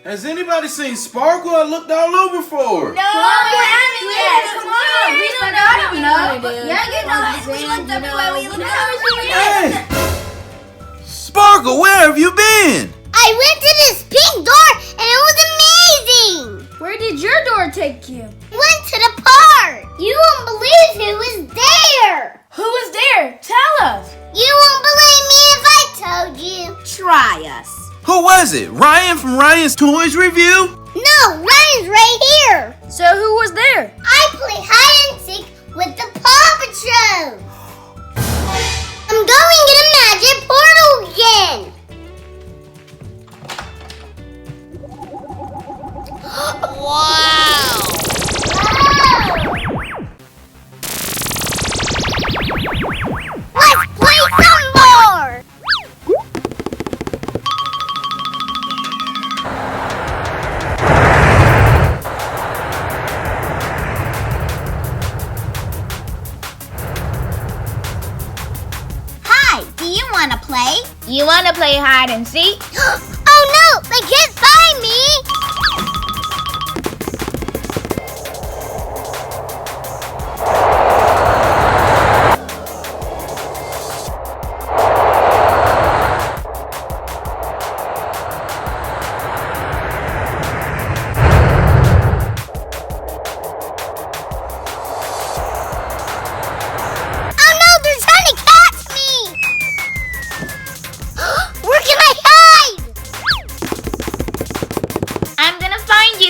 Has anybody seen Sparkle? I looked all over for her. No, we haven't yet. Come on. We don't know. I don't know. Yeah, you know. We looked everywhere. We looked everywhere. Hey! Sparkle, where have you been? I went to this pink door and it was amazing. Where did your door take you? Went to the park. You won't believe who was there. Who was there? Tell us. You won't believe me if I told you. Try us. Who was it? Ryan from Ryan's Toys Review? No, Ryan's right here. So who was there? I play hide and seek with the Paw Patrol. I'm going in a magic portal again. Wow! Let's play some more! Hi, do you want to play? You want to play hide and seek? Oh no, they can't find me!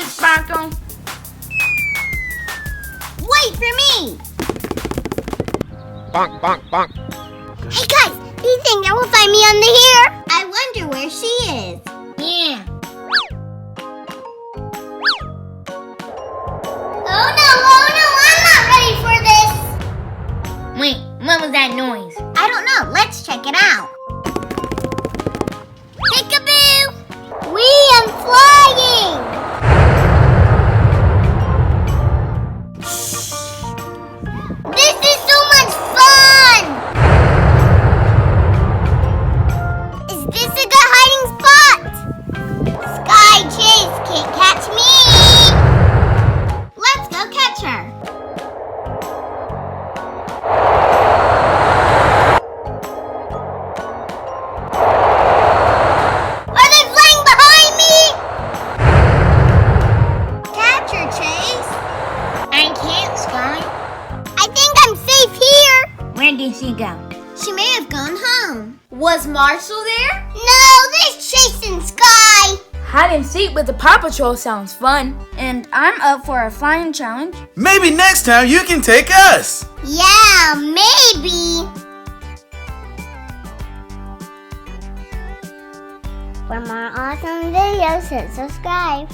Sparkle. Wait for me! Bonk, bonk, bonk. Hey guys, do you think I will find me under here? I wonder where she is. Yeah. Oh no, I'm not ready for this. Wait, what was that noise? I don't know, let's check it out. Peekaboo! We am flying! This is so much fun! Is this a good hiding spot? Skye Chase can't catch me! Let's go catch her. Are they flying behind me? Catch her, Chase. I can't, Skye. I think I'm safe here. Where did she go? She may have gone home. Was Marshall there? No, there's Chase and Skye. Hide and seek with the Paw Patrol sounds fun. And I'm up for a flying challenge. Maybe next time you can take us. Yeah, maybe. For more awesome videos, hit subscribe.